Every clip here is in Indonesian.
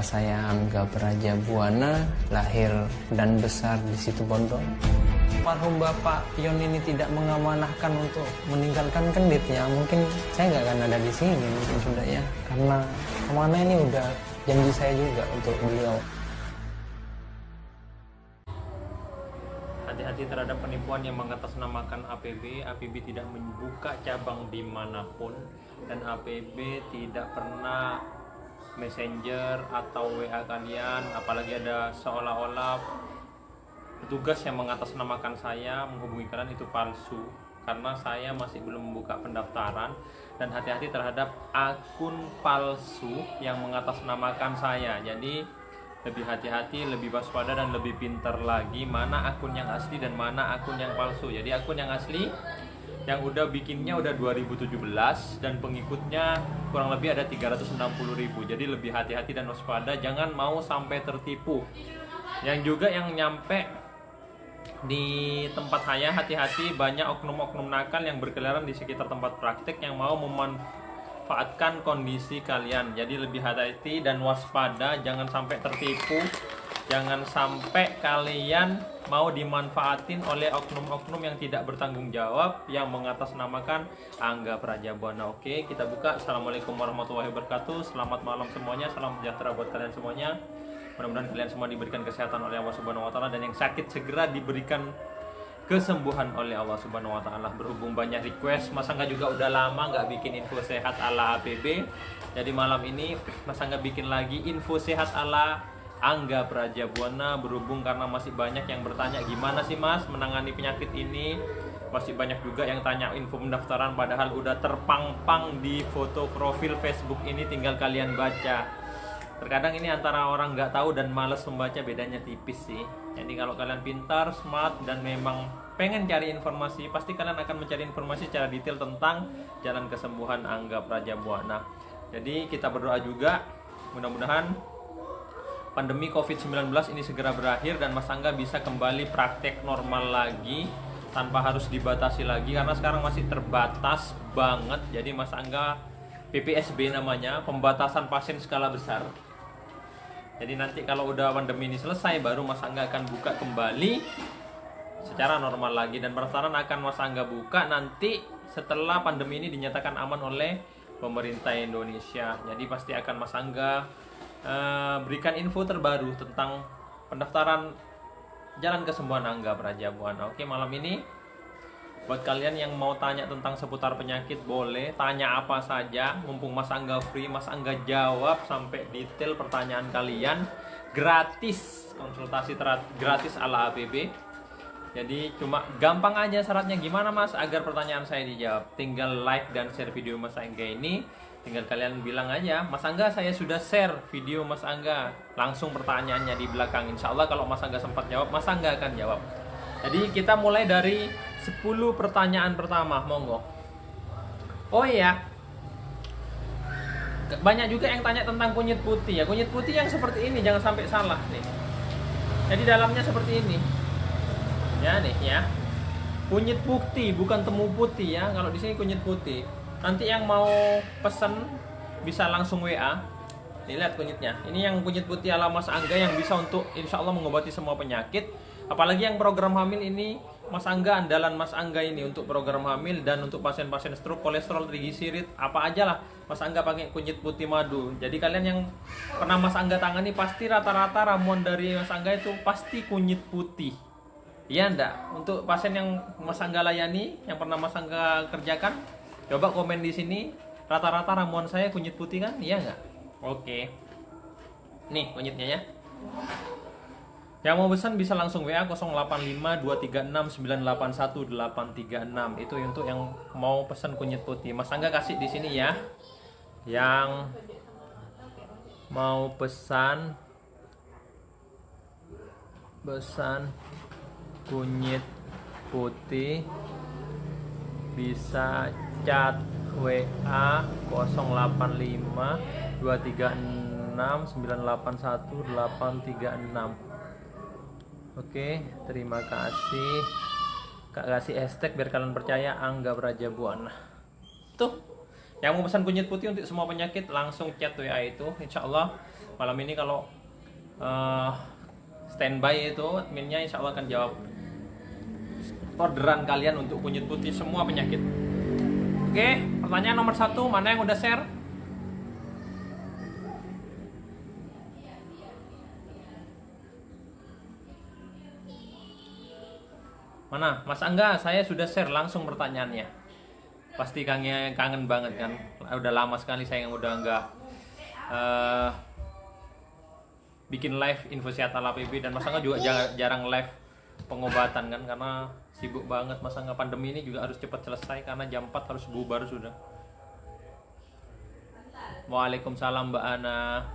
saya Angga Prajabuana, lahir dan besar di Situbondo. Almarhum Bapak Pion ini tidak mengamanahkan untuk meninggalkan Kenditnya, mungkin saya nggak akan ada di sini mungkin sudah ya, karena amanah ini udah janji saya juga untuk beliau. Hati-hati terhadap penipuan yang mengatasnamakan APB. APB tidak membuka cabang dimanapun, dan APB tidak pernah messenger atau WA kalian, apalagi ada seolah-olah petugas yang mengatasnamakan saya menghubungi kalian, itu palsu, karena saya masih belum membuka pendaftaran. Dan hati-hati terhadap akun palsu yang mengatasnamakan saya. Jadi lebih hati-hati, lebih waspada, dan lebih pintar lagi mana akun yang asli dan mana akun yang palsu. Jadi akun yang asli yang udah bikinnya udah 2017 dan pengikutnya kurang lebih ada 360.000. Jadi lebih hati-hati dan waspada, jangan mau sampai tertipu. Yang juga yang nyampe di tempat saya, hati-hati, banyak oknum-oknum nakal yang berkeliaran di sekitar tempat praktik yang mau memanfaatkan kondisi kalian. Jadi lebih hati-hati dan waspada, jangan sampai tertipu, jangan sampai kalian mau dimanfaatin oleh oknum-oknum yang tidak bertanggung jawab yang mengatasnamakan Angga Prajabuana. Oke, kita buka. Assalamualaikum warahmatullahi wabarakatuh. Selamat malam semuanya, salam sejahtera buat kalian semuanya. Mudah-mudahan kalian semua diberikan kesehatan oleh Allah Subhanahu wa taala, dan yang sakit segera diberikan kesembuhan oleh Allah Subhanahu wa taala. Berhubung banyak request, Mas Angga juga udah lama nggak bikin info sehat ala APB. Jadi malam ini Mas Angga bikin lagi info sehat ala Angga Prajabuana, berhubung karena masih banyak yang bertanya gimana sih Mas menangani penyakit ini. Masih banyak juga yang tanya info pendaftaran, padahal udah terpampang di foto profil Facebook ini, tinggal kalian baca. Terkadang ini antara orang nggak tahu dan males membaca, bedanya tipis sih. Jadi kalau kalian pintar, smart, dan memang pengen cari informasi, pasti kalian akan mencari informasi secara detail tentang jalan kesembuhan Angga Prajabuana. Jadi kita berdoa juga, mudah-mudahan pandemi COVID-19 ini segera berakhir dan Mas Angga bisa kembali praktek normal lagi tanpa harus dibatasi lagi, karena sekarang masih terbatas banget. Jadi Mas Angga PPSB namanya, pembatasan pasien skala besar. Jadi nanti kalau udah pandemi ini selesai, baru Mas Angga akan buka kembali secara normal lagi. Dan pendaftaran akan Mas Angga buka nanti setelah pandemi ini dinyatakan aman oleh pemerintah Indonesia. Jadi pasti akan Mas Angga berikan info terbaru tentang pendaftaran jalan kesembuhan Angga Prajabuana. Oke, malam ini buat kalian yang mau tanya tentang seputar penyakit, boleh tanya apa saja. Mumpung Mas Angga free, Mas Angga jawab sampai detail pertanyaan kalian. Gratis, konsultasi gratis ala APB. Jadi cuma gampang aja syaratnya. Gimana Mas agar pertanyaan saya dijawab? Tinggal like dan share video Mas Angga ini. Tinggal kalian bilang aja, Mas Angga saya sudah share video Mas Angga. Langsung pertanyaannya di belakang. Insya Allah kalau Mas Angga sempat jawab, Mas Angga akan jawab. Jadi kita mulai dari 10 pertanyaan pertama, monggo. Oh iya, banyak juga yang tanya tentang kunyit putih ya. Kunyit putih yang seperti ini, jangan sampai salah nih. Jadi dalamnya seperti ini. Ya nih ya. Kunyit putih, bukan temu putih ya. Kalau di sini kunyit putih. Nanti yang mau pesen bisa langsung WA. Nih, lihat kunyitnya. Ini yang kunyit putih ala Mas Angga yang bisa untuk insya Allah mengobati semua penyakit. Apalagi yang program hamil ini, Mas Angga, andalan Mas Angga ini untuk program hamil dan untuk pasien-pasien stroke, kolesterol, trigliserid, apa aja lah Mas Angga pakai kunyit putih madu. Jadi kalian yang pernah Mas Angga tangani, pasti rata-rata ramuan dari Mas Angga itu pasti kunyit putih. Iya enggak? Untuk pasien yang Mas Angga layani, yang pernah Mas Angga kerjakan, coba komen di sini, rata-rata ramuan saya kunyit putih kan? Iya enggak? Oke. Nih kunyitnya ya. Yang mau pesan bisa langsung WA 085236981836. Itu untuk yang mau pesan kunyit putih. Mas Angga kasih di sini ya. Yang mau pesan kunyit putih bisa chat WA 085236981836. Oke, terima kasih. Kak kasih hashtag biar kalian percaya Angga Prajabuana. Tuh, Yang mau pesan kunyit putih untuk semua penyakit langsung chat WA itu. Insya Allah malam ini kalau standby itu adminnya insya Allah akan jawab orderan kalian untuk kunyit putih semua penyakit. Oke, pertanyaan nomor 1, mana yang udah share? Mana? Mas Angga, saya sudah share langsung pertanyaannya. Pasti kangen banget kan? Udah lama sekali saya yang udah nggak bikin live info kesehatan APB, dan Mas Angga juga jarang live pengobatan kan, karena sibuk banget. Mas Angga, pandemi ini juga harus cepat selesai karena jam 4 harus bubar sudah. Waalaikumsalam Mbak Ana.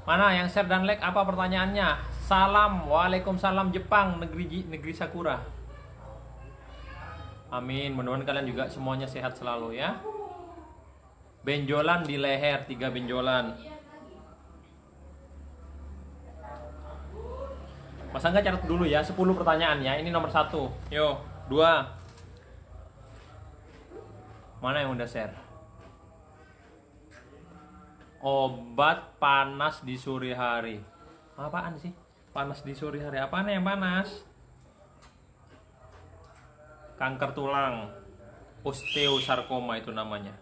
Mana yang share dan like, apa pertanyaannya? Salam, waalaikumsalam Jepang, negeri Sakura. Amin, mudah-mudahan kalian juga semuanya sehat selalu ya. Benjolan di leher, 3 benjolan. Mas Angga catat dulu ya, 10 pertanyaan ya. Ini nomor 1. Yo, 2. Mana yang udah share? Obat panas di sore hari. Apaan sih? Panas di sore hari. Apaan yang panas? Kanker tulang, osteosarkoma itu namanya.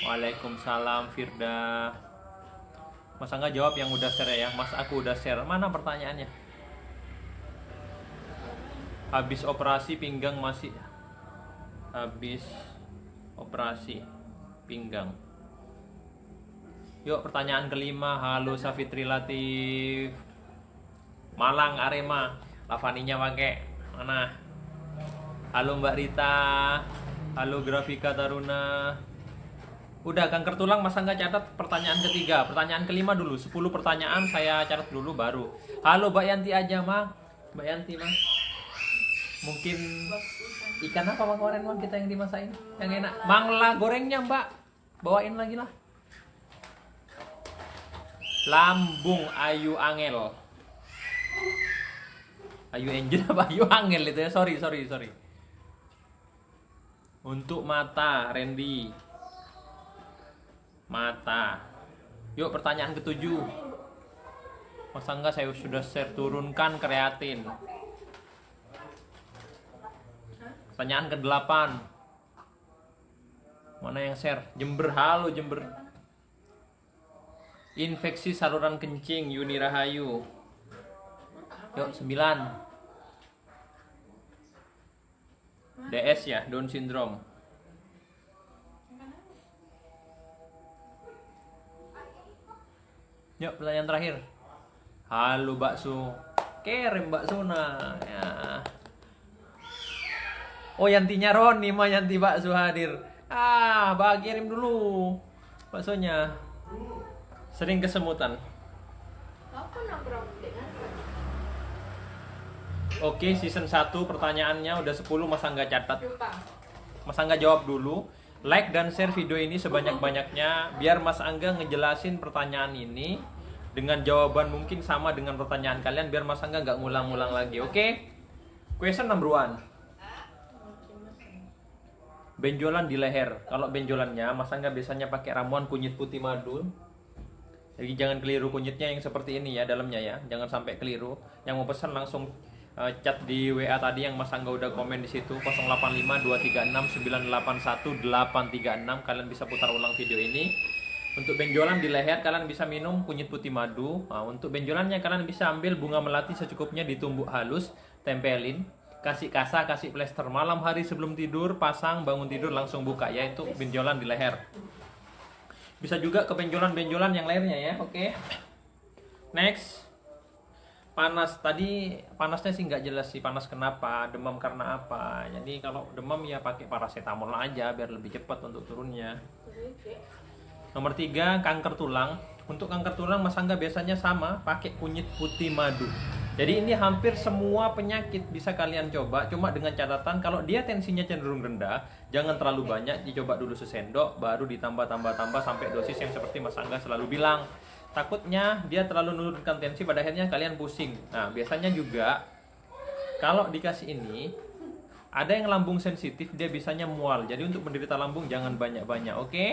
Waalaikumsalam Firda. Mas Angga jawab yang udah share ya. Mas, aku udah share. Mana pertanyaannya? Habis operasi pinggang masih. Habis operasi pinggang. Yuk pertanyaan kelima. Halo Safitri Latif, Malang Arema. Lavaninya pakai mana? Halo Mbak Rita. Halo Grafika Taruna. Udah, kanker tulang Mas Angga catat pertanyaan ketiga. Pertanyaan kelima dulu, 10 pertanyaan saya catat dulu baru. Halo Mbak Yanti aja mah. Mbak Yanti mah. Mungkin ikan apa kemarin Bang kita yang dimasain? Yang enak. Mangla gorengnya Mbak. Bawain lagi lah. Lambung Ayu Angel. Ayu Angel apa Ayu Angel itu ya? Sorry. Untuk mata, Randy. Mata. Yuk pertanyaan ketujuh. Mas Angga, saya sudah share, turunkan kreatin. Pertanyaan ke-8. Mana yang share? Jember, halo Jember. Infeksi saluran kencing, Yuni Rahayu. Yuk 9. DS ya, Down syndrome. Yuk pertanyaan terakhir. Halo bakso. Kirim bakso nah ya. Oh Yantinya Roni mah, Yanti bakso hadir. Kirim dulu baksonya. Sering kesemutan. Oke, season 1 pertanyaannya udah 10 Mas Angga catat. Mas Angga jawab dulu. Like dan share video ini sebanyak-banyaknya biar Mas Angga ngejelasin pertanyaan ini dengan jawaban mungkin sama dengan pertanyaan kalian, biar Mas Angga nggak ngulang-ngulang lagi. Oke? Question number 1. Benjolan di leher. Kalau benjolannya Mas Angga biasanya pakai ramuan kunyit putih madu. Jadi jangan keliru kunyitnya yang seperti ini ya dalamnya ya. Jangan sampai keliru. Yang mau pesan langsung chat di WA tadi yang Mas Angga udah komen di situ, 085236981836. Kalian bisa putar ulang video ini. Untuk benjolan di leher kalian bisa minum kunyit putih madu. Nah, untuk benjolannya kalian bisa ambil bunga melati secukupnya, ditumbuk halus, tempelin, kasih kasa, kasih plester. Malam hari sebelum tidur pasang, bangun tidur langsung buka, yaitu benjolan di leher. Bisa juga ke benjolan-benjolan yang lainnya ya. Oke. Next. Panas, tadi panasnya sih nggak jelas sih panas kenapa, demam karena apa. Jadi kalau demam ya pakai paracetamol aja biar lebih cepat untuk turunnya. Nomor 3, kanker tulang. Untuk kanker tulang Mas Angga biasanya sama, pakai kunyit putih madu. Jadi ini hampir semua penyakit bisa kalian coba, cuma dengan catatan kalau dia tensinya cenderung rendah, jangan terlalu banyak, dicoba dulu sesendok, baru ditambah sampai dosis yang seperti Mas Angga selalu bilang. Takutnya dia terlalu menurunkan tensi, pada akhirnya kalian pusing. Nah biasanya juga kalau dikasih ini Ada yang lambung sensitif, dia bisanya mual. Jadi untuk penderita lambung jangan banyak-banyak, oke?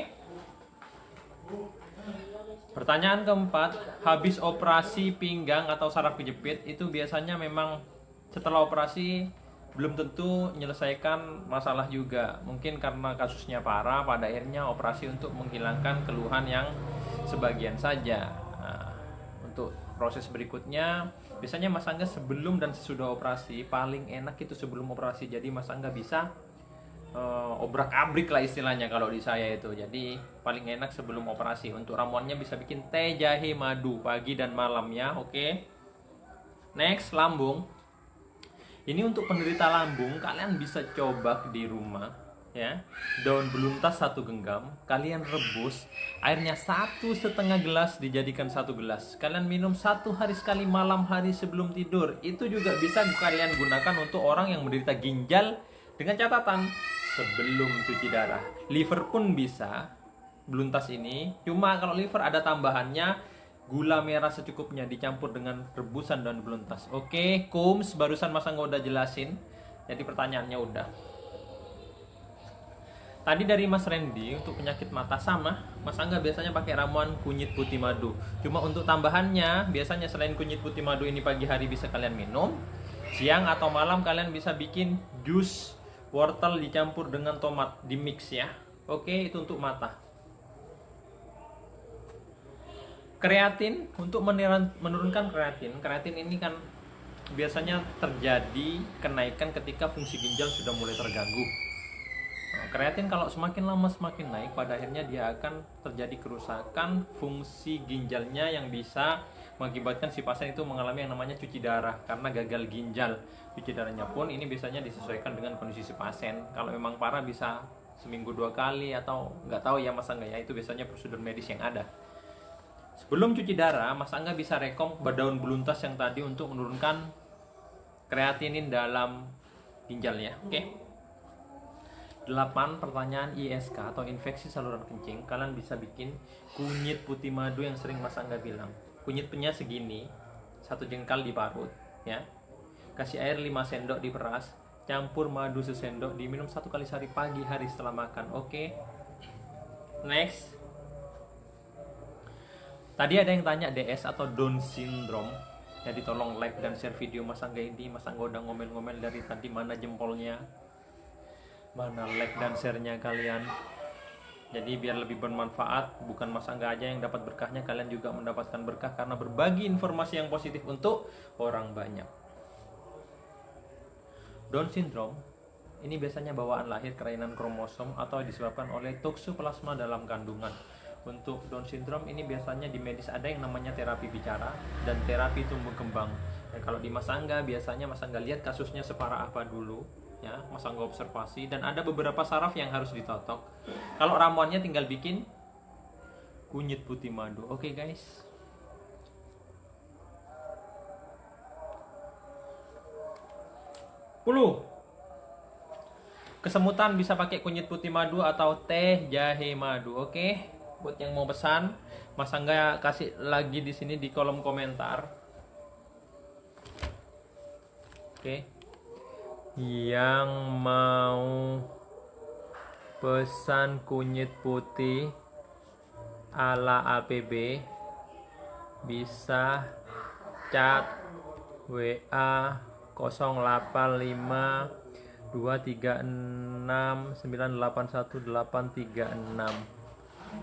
Pertanyaan keempat, habis operasi pinggang atau saraf kejepit itu biasanya memang setelah operasi belum tentu menyelesaikan masalah juga. Mungkin karena kasusnya parah, pada akhirnya operasi untuk menghilangkan keluhan yang sebagian saja. Nah, untuk proses berikutnya, biasanya Mas Angga sebelum dan sesudah operasi, paling enak itu sebelum operasi. Jadi Mas Angga bisa obrak-abrik lah istilahnya kalau di saya itu. Jadi paling enak sebelum operasi. Untuk ramuannya bisa bikin teh jahe madu pagi dan malam ya, oke. Next, lambung. Ini untuk penderita lambung, kalian bisa coba di rumah ya. Daun beluntas 1 genggam, kalian rebus, airnya 1,5 gelas dijadikan 1 gelas. Kalian minum 1 hari sekali malam hari sebelum tidur. Itu juga bisa kalian gunakan untuk orang yang menderita ginjal dengan catatan sebelum cuci darah. Liver pun bisa beluntas ini. Cuma kalau liver ada tambahannya, gula merah secukupnya dicampur dengan rebusan daun beluntas. Oke, Kums, barusan Mas Angga udah jelasin. Jadi pertanyaannya udah. Tadi dari Mas Randy untuk penyakit mata sama, Mas Angga biasanya pakai ramuan kunyit putih madu. Cuma untuk tambahannya, biasanya selain kunyit putih madu ini pagi hari bisa kalian minum, siang atau malam kalian bisa bikin jus wortel dicampur dengan tomat di mix ya. Oke, itu untuk mata. Kreatin, untuk menurunkan kreatin. Kreatin ini kan biasanya terjadi kenaikan ketika fungsi ginjal sudah mulai terganggu. Kreatin kalau semakin lama semakin naik, pada akhirnya dia akan terjadi kerusakan fungsi ginjalnya yang bisa mengakibatkan si pasien itu mengalami yang namanya cuci darah karena gagal ginjal. Cuci darahnya pun ini biasanya disesuaikan dengan kondisi si pasien. Kalau memang parah bisa seminggu 2 kali atau nggak tahu ya Mas Angga ya, itu biasanya prosedur medis yang ada. Sebelum cuci darah, Mas Angga bisa rekom daun beluntas yang tadi untuk menurunkan kreatinin dalam ginjalnya. Oke. 8, pertanyaan ISK atau infeksi saluran kencing. Kalian bisa bikin kunyit putih madu yang sering Mas Angga bilang. Kunyitnya segini, 1 jengkal diparut ya. Kasih air 5 sendok diperas, campur madu sesendok, diminum 1 kali sehari pagi hari setelah makan. Oke. Next. Tadi ada yang tanya DS atau Down syndrome. Jadi tolong like dan share video Mas Angga ini. Mas Angga udah ngomel-ngomel dari tadi, mana jempolnya, mana like dan share-nya kalian. Jadi biar lebih bermanfaat, bukan Mas Angga aja yang dapat berkahnya, kalian juga mendapatkan berkah karena berbagi informasi yang positif untuk orang banyak. Down syndrome ini biasanya bawaan lahir kelainan kromosom atau disebabkan oleh toksoplasma dalam kandungan. Untuk Down syndrome ini biasanya di medis ada yang namanya terapi bicara dan terapi tumbuh kembang. Dan kalau di Mas Angga biasanya Mas Angga lihat kasusnya separah apa dulu ya, Mas Angga observasi, dan ada beberapa saraf yang harus ditotok. Kalau ramuannya tinggal bikin kunyit putih madu. Oke guys. Kesemutan bisa pakai kunyit putih madu atau teh jahe madu. Oke. Buat yang mau pesan, Mas Angga kasih lagi di sini di kolom komentar. Oke. Yang mau pesan kunyit putih ala APB bisa chat WA 085 236 981 836.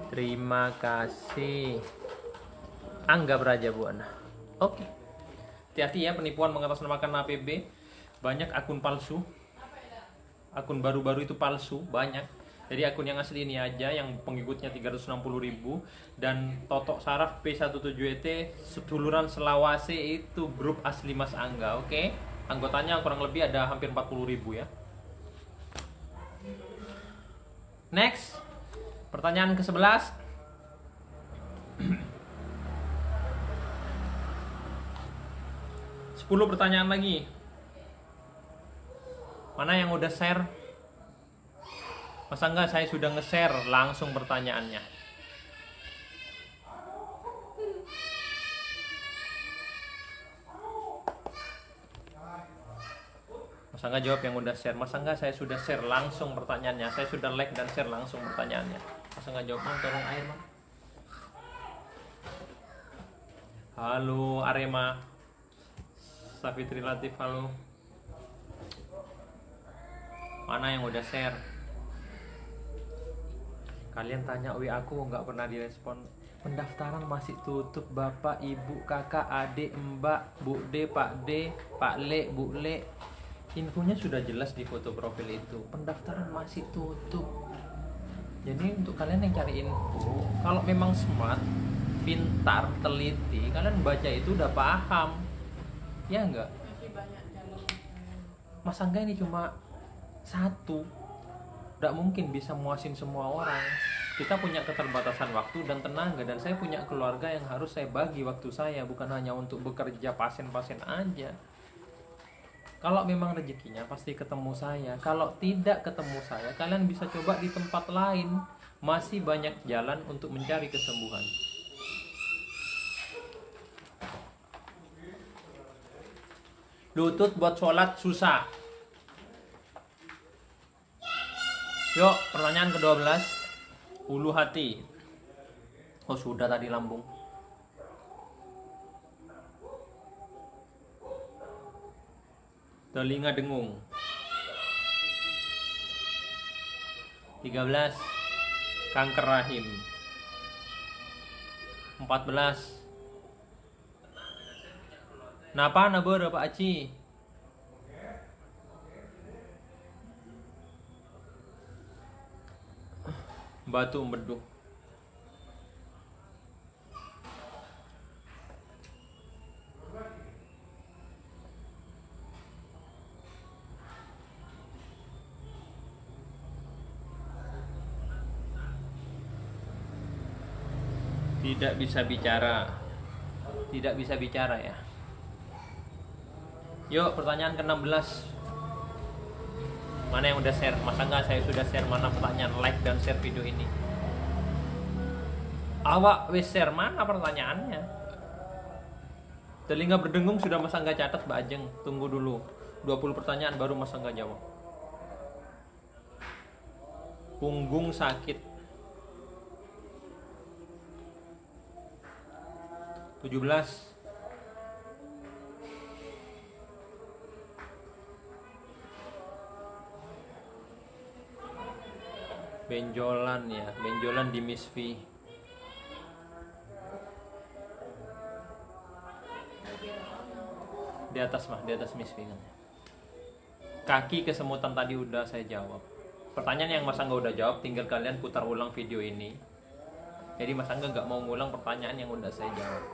Terima kasih. Angga Braja Buana. Oke. Hati-hati ya penipuan mengatasnamakan APB. Banyak akun palsu. Akun baru-baru itu palsu, banyak. Jadi akun yang asli ini aja yang pengikutnya 360.000 dan Totok Saraf P17ET seduluran Selawase itu grup asli Mas Angga, oke? Anggotanya kurang lebih ada hampir 40.000 ya. Next. Pertanyaan ke-11. Sepuluh pertanyaan lagi. Mana yang udah share? Masa enggak saya sudah nge-share langsung pertanyaannya. Masa Angga jawab yang udah share. Mas Angga saya sudah share langsung pertanyaannya. Saya sudah like dan share langsung pertanyaannya. Mas Angga jawab, Mang, tolong air, Mang. Halo Arema. Safitri Latif, halo. Mana yang udah share? Kalian tanya WA aku nggak pernah direspon. Pendaftaran masih tutup, Bapak, Ibu, Kakak, Adik, Mbak, Bu D, Pak D, Pak Le, Bu Le. Infonya sudah jelas di foto profil itu. Pendaftaran masih tutup. Jadi untuk kalian yang cari info, kalau memang smart, pintar, teliti, kalian baca itu udah paham. Ya enggak? Mas Angga ini cuma satu. Nggak mungkin bisa muasin semua orang. Kita punya keterbatasan waktu dan tenaga, dan saya punya keluarga yang harus saya bagi waktu saya, bukan hanya untuk bekerja pasien-pasien aja. Kalau memang rezekinya pasti ketemu saya. Kalau tidak ketemu saya, kalian bisa coba di tempat lain. Masih banyak jalan untuk mencari kesembuhan. Lutut buat sholat susah. Yuk, pertanyaan ke-12. Ulu hati. Oh, sudah tadi lambung. Telinga dengung. 13. Kanker rahim. 14. Napa nabur Pak Aci? Batu empeduh. Tidak bisa bicara. Tidak bisa bicara ya. Yuk, pertanyaan ke-16. Mana yang udah share? Mas Angga saya sudah share. Mana pertanyaan? Like dan share video ini. Awak wis share, mana pertanyaannya? Telinga berdengung sudah Mas Angga catat, Mbak Ajeng. Tunggu dulu. 20 pertanyaan baru Mas Angga jawab. Punggung sakit. 17. Benjolan ya, benjolan di Miss V. Di atas mah, di atas Miss V kan. Kaki kesemutan tadi udah saya jawab. Pertanyaan yang Mas Angga udah jawab, tinggal kalian putar ulang video ini. Jadi Mas Angga nggak mau ngulang pertanyaan yang udah saya jawab.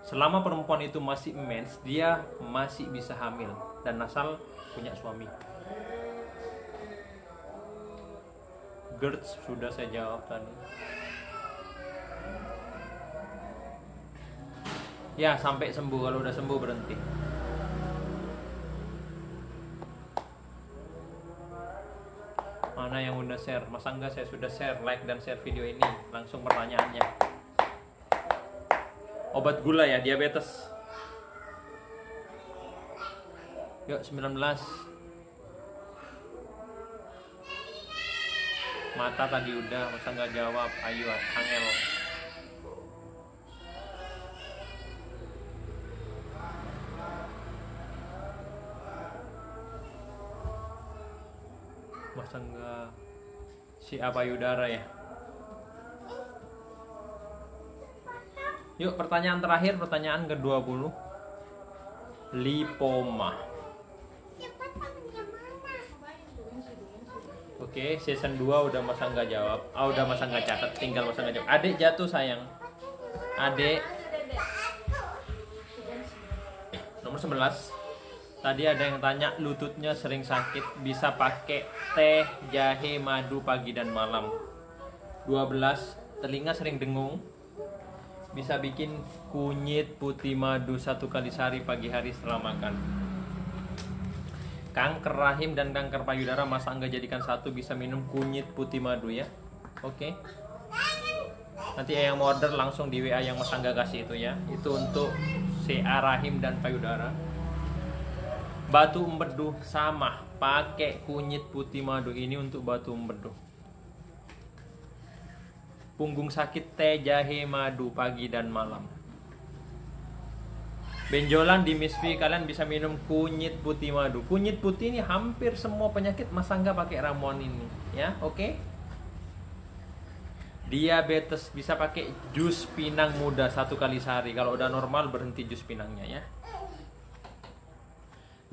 Selama perempuan itu masih mens, dia masih bisa hamil dan asal punya suami. GERD sudah saya jawab tadi. Ya, sampai sembuh. Kalau udah sembuh berhenti. Mana yang udah share? Mas Angga saya sudah share, like dan share video ini. Langsung pertanyaannya. Obat gula ya, diabetes. Yuk, 19. Mata tadi udah, Mas Angga jawab. Ayo, Angel. Mas Angga si payudara ya. Yuk, pertanyaan terakhir, pertanyaan ke-20. Lipoma. Oke, season 2 udah Mas Angga jawab. Udah Mas Angga catat, tinggal Mas Angga jawab. Adik jatuh sayang. Adik. Nomor 11. Tadi ada yang tanya lututnya sering sakit, bisa pakai teh, jahe, madu pagi dan malam. 12. Telinga sering dengung, bisa bikin kunyit putih madu 1 kali sehari pagi hari setelah makan. Kanker rahim dan kanker payudara Mas Angga jadikan satu, bisa minum kunyit putih madu ya. Oke. Nanti yang mau order langsung di WA yang Mas Angga kasih itu ya. Itu untuk CA rahim dan payudara. Batu empedu sama, pakai kunyit putih madu. Ini untuk batu empedu. Punggung sakit, teh jahe madu pagi dan malam. Benjolan di misfi, kalian bisa minum kunyit putih madu. Kunyit putih ini hampir semua penyakit Mas Angga pakai ramuan ini, ya, oke? Diabetes bisa pakai jus pinang muda 1 kali sehari. Kalau udah normal berhenti jus pinangnya, ya.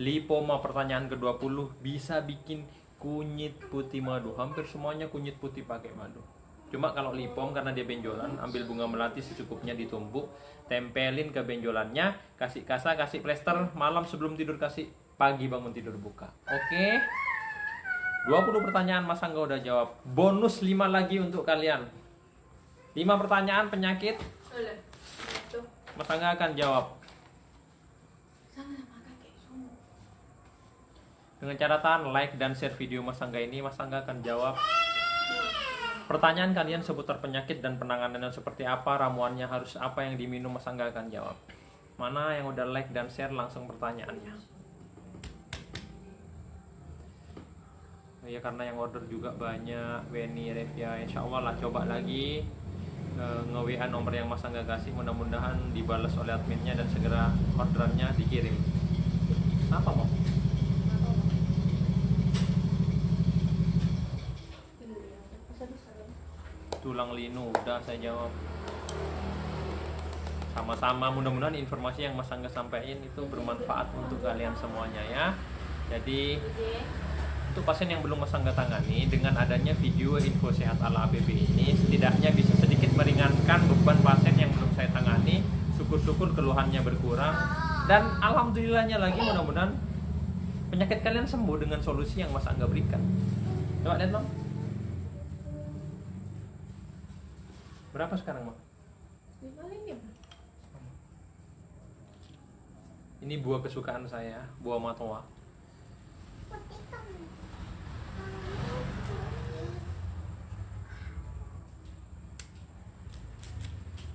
Lipoma pertanyaan ke-20 bisa bikin kunyit putih madu. Hampir semuanya kunyit putih pakai madu. Cuma kalau lipom karena dia benjolan, ambil bunga melati secukupnya ditumbuk, tempelin ke benjolannya, kasih kasa, kasih plester, malam sebelum tidur kasih, pagi bangun tidur buka. Oke. 20 pertanyaan Mas Angga udah jawab. Bonus 5 lagi untuk kalian. 5 pertanyaan penyakit. Mas Angga akan jawab. Dengan catatan like dan share video Mas Angga ini, Mas Angga akan jawab pertanyaan kalian seputar penyakit dan penanganannya seperti apa, ramuannya harus apa yang diminum, Mas Angga akan jawab. Mana yang udah like dan share langsung pertanyaannya. Ya karena yang order juga banyak, Weni, Revia, insya Allah lah coba lagi nge-WA nomor yang Mas Angga kasih, mudah-mudahan dibalas oleh adminnya dan segera orderannya dikirim. Apa mau? Tulang linu, udah saya jawab. Sama-sama, mudah-mudahan informasi yang Mas Angga sampaikan itu bermanfaat untuk kalian semuanya, ya. Jadi untuk pasien yang belum Mas Angga tangani, dengan adanya video info sehat ala APB ini setidaknya bisa sedikit meringankan beban pasien yang belum saya tangani. Syukur-syukur keluhannya berkurang, dan alhamdulillahnya lagi mudah-mudahan penyakit kalian sembuh dengan solusi yang Mas Angga berikan. Coba lihat, Bang. Berapa sekarang, Bang? 55. Ini buah kesukaan saya, buah matoa.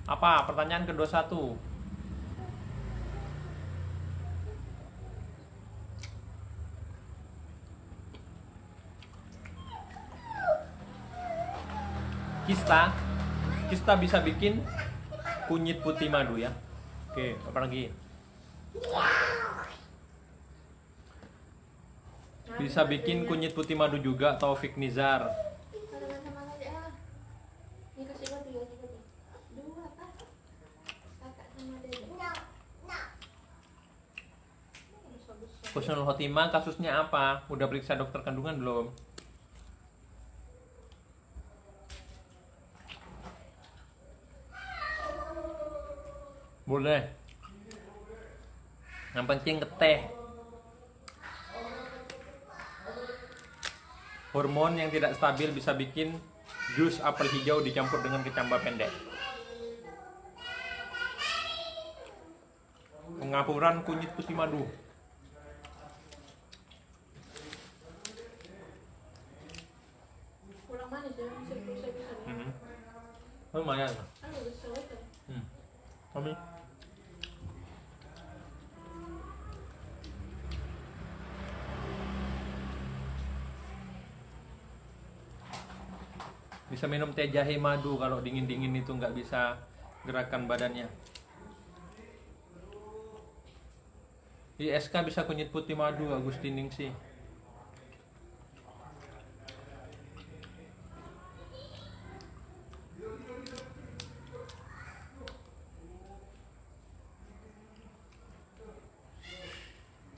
Apa? Pertanyaan ke-21. Kista bisa bikin kunyit putih madu, ya. Oke, apa lagi? Bisa bikin kunyit putih madu juga, Taufik Nizar. Husnul Khotimah kasusnya apa? Udah periksa dokter kandungan belum? Boleh. Yang penting ke teh. Hormon yang tidak stabil bisa bikin jus apel hijau dicampur dengan kecamba pendek. Pengapuran kunyit putih madu. Kurang manis ya, bisa. Lumayan. Aduh, bisa banget. Kami. Bisa minum teh jahe madu, kalau dingin-dingin itu nggak bisa gerakan badannya. Di SK bisa kunyit putih madu, Agustining sih.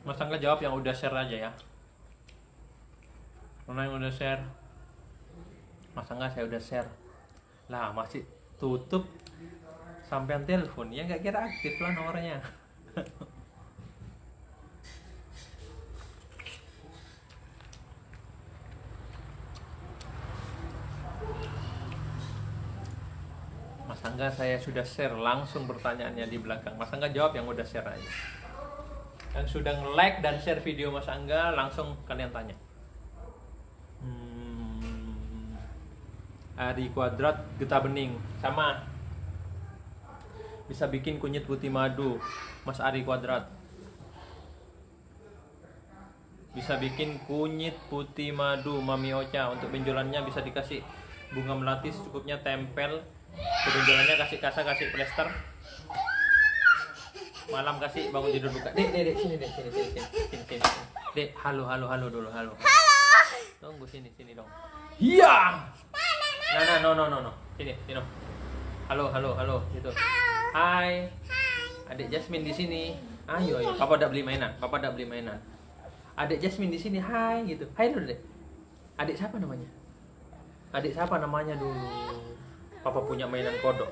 Mas Angga jawab yang udah share aja, ya. Mana yang udah share? Mas Angga saya udah share. Lah masih tutup sampean telepon, ya nggak kira aktif lah nomornya. Mas Angga saya sudah share, langsung pertanyaannya di belakang. Mas Angga jawab yang udah share aja. Yang sudah nge-like dan share video Mas Angga, langsung kalian tanya. Ari Kuadrat getah bening sama. Bisa bikin kunyit putih madu, Mas Ari Kuadrat. Bisa bikin kunyit putih madu Mami Ocha. Untuk benjolannya bisa dikasih bunga melati secukupnya, tempel ke benjolannya, kasih kasa, kasih plester. Malam kasih bangun tidur buka. Dek, sini dek, sini. Dek, halo dulu, halo. Tunggu sini dong. Iya. Nah, no. Sini dong. Halo, gitu. Hai. Adik Jasmine di sini. Ayo. Papa udah beli mainan. Adik Jasmine di sini. Hai gitu. Hai dulu deh. Adik siapa namanya? Dulu. Papa punya mainan kodok.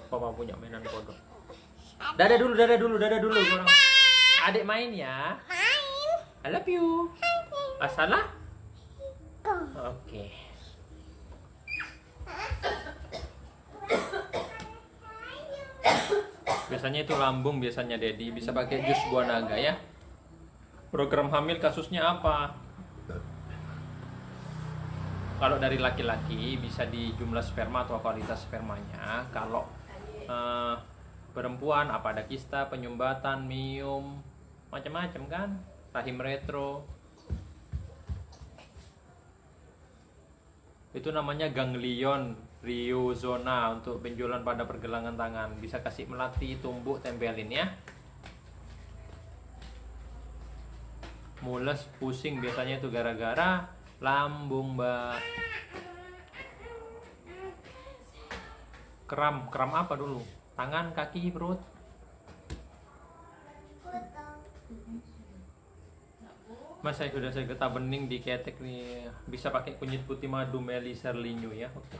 Dadah dulu. Kurang. Adik main ya. I love you. Salah? Oke. Biasanya itu lambung, biasanya Dedi bisa pakai jus buah naga ya. Program hamil kasusnya apa? Kalau dari laki-laki bisa di jumlah sperma atau kualitas spermanya. Kalau perempuan apa ada kista, penyumbatan, miom, macam-macam kan, rahim retro. Itu namanya ganglion rhizoma untuk benjolan pada pergelangan tangan. Bisa kasih melati, tumbuk, tempelin ya. Mules, pusing biasanya itu gara-gara lambung, Mbak. Kram apa dulu? Tangan, kaki, perut? Mas, saya getah bening di ketek nih. Bisa pakai kunyit putih madu Meli Serlinyu ya. Oke.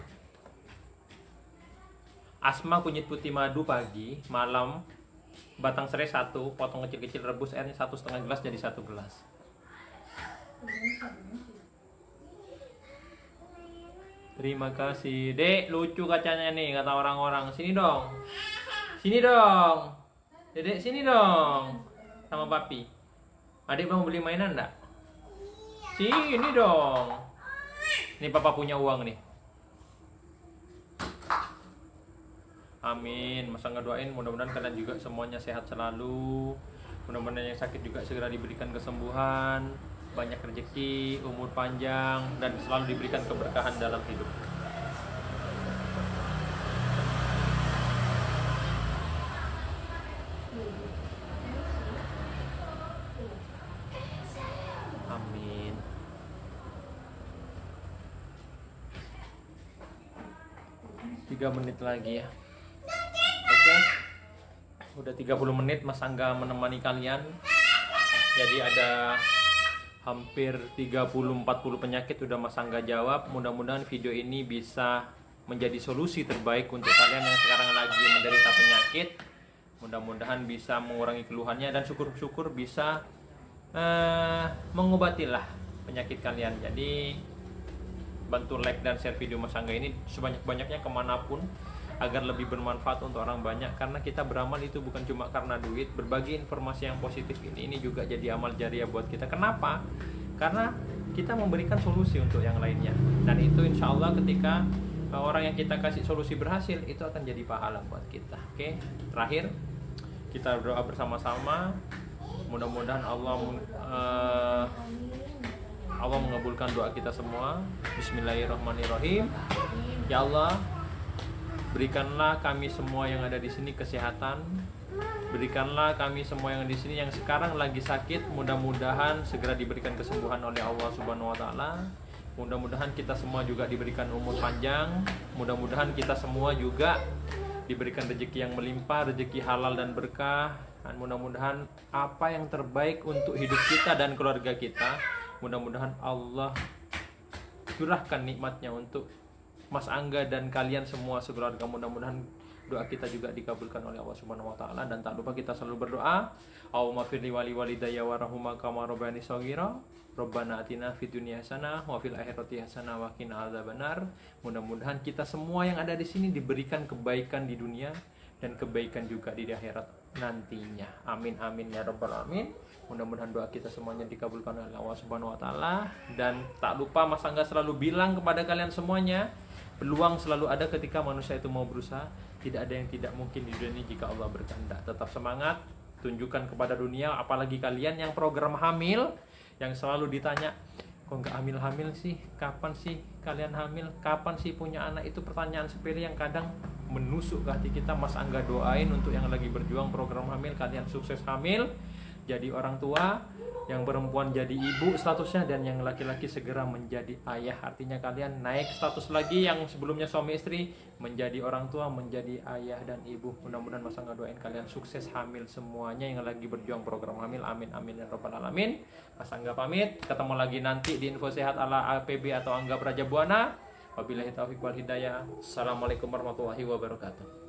Asma kunyit putih madu pagi, malam batang serai 1, potong kecil-kecil, rebus airnya 1,5 gelas jadi 1 gelas. Terima kasih. Dek, lucu kacanya nih kata orang-orang. Sini dong. Dedek sini dong. Sama papi. Adik mau beli mainan enggak? Sini dong. Ini papa punya uang nih. Amin. Masa ngedoain mudah-mudahan kalian juga semuanya sehat selalu. Mudah-mudahan yang sakit juga segera diberikan kesembuhan, banyak rezeki, umur panjang, dan selalu diberikan keberkahan dalam hidup. Amin. Tiga menit lagi ya. Oke. Udah 30 menit Mas Angga menemani kalian. Jadi ada hampir 30-40 penyakit udah Mas Angga jawab. Mudah-mudahan video ini bisa menjadi solusi terbaik untuk kalian yang sekarang lagi menderita penyakit. Mudah-mudahan bisa mengurangi keluhannya dan syukur-syukur bisa mengobatilah penyakit kalian. Jadi bantu like dan share video Mas Angga ini sebanyak-banyaknya kemanapun agar lebih bermanfaat untuk orang banyak. Karena kita beramal itu bukan cuma karena duit. Berbagi informasi yang positif ini juga jadi amal jariah buat kita. Kenapa? Karena kita memberikan solusi untuk yang lainnya. Dan itu insya Allah ketika orang yang kita kasih solusi berhasil, itu akan jadi pahala buat kita. Oke, terakhir kita berdoa bersama-sama. Mudah-mudahan Allah mengabulkan doa kita semua. Bismillahirrahmanirrahim. Ya Allah, berikanlah kami semua yang ada di sini kesehatan. Berikanlah kami semua yang di sini yang sekarang lagi sakit, mudah-mudahan segera diberikan kesembuhan oleh Allah Subhanahu wa taala. Mudah-mudahan kita semua juga diberikan umur panjang. Mudah-mudahan kita semua juga diberikan rezeki yang melimpah, rezeki halal dan berkah. Dan mudah-mudahan apa yang terbaik untuk hidup kita dan keluarga kita, mudah-mudahan Allah curahkan nikmatnya untuk Mas Angga dan kalian semua sekeluarga. Mudah-mudahan doa kita juga dikabulkan oleh Allah Subhanahu wa taala. Dan tak lupa kita selalu berdoa, Allahumma firli wali walidayya warahumma kama rabbayani shaghira. Rabbana atina fid dunya hasanah wa fil akhirati hasanah wa qina adzabannar. Mudah-mudahan kita semua yang ada di sini diberikan kebaikan di dunia dan kebaikan juga di akhirat nantinya. Amin amin ya rabbal alamin. Mudah-mudahan doa kita semuanya dikabulkan oleh Allah Subhanahu wa taala. Dan tak lupa Mas Angga selalu bilang kepada kalian semuanya, peluang selalu ada ketika manusia itu mau berusaha. Tidak ada yang tidak mungkin di dunia ini jika Allah berkehendak. Tetap semangat, tunjukkan kepada dunia, apalagi kalian yang program hamil, yang selalu ditanya, kok nggak hamil-hamil sih, kapan sih kalian hamil, kapan sih punya anak, itu pertanyaan sepele yang kadang menusuk ke hati kita. Mas Angga doain untuk yang lagi berjuang program hamil, kalian sukses hamil, jadi orang tua, yang perempuan jadi ibu statusnya, dan yang laki-laki segera menjadi ayah. Artinya kalian naik status lagi, yang sebelumnya suami istri menjadi orang tua, menjadi ayah dan ibu. Mudah-mudahan Mas Angga doain kalian sukses hamil semuanya yang lagi berjuang program hamil. Amin amin ya rabbal alamin. Mas Angga pamit, ketemu lagi nanti di info sehat ala APB atau Angga Prajabuana. Wabillahi taufiq wal hidayah. Assalamualaikum warahmatullahi wabarakatuh.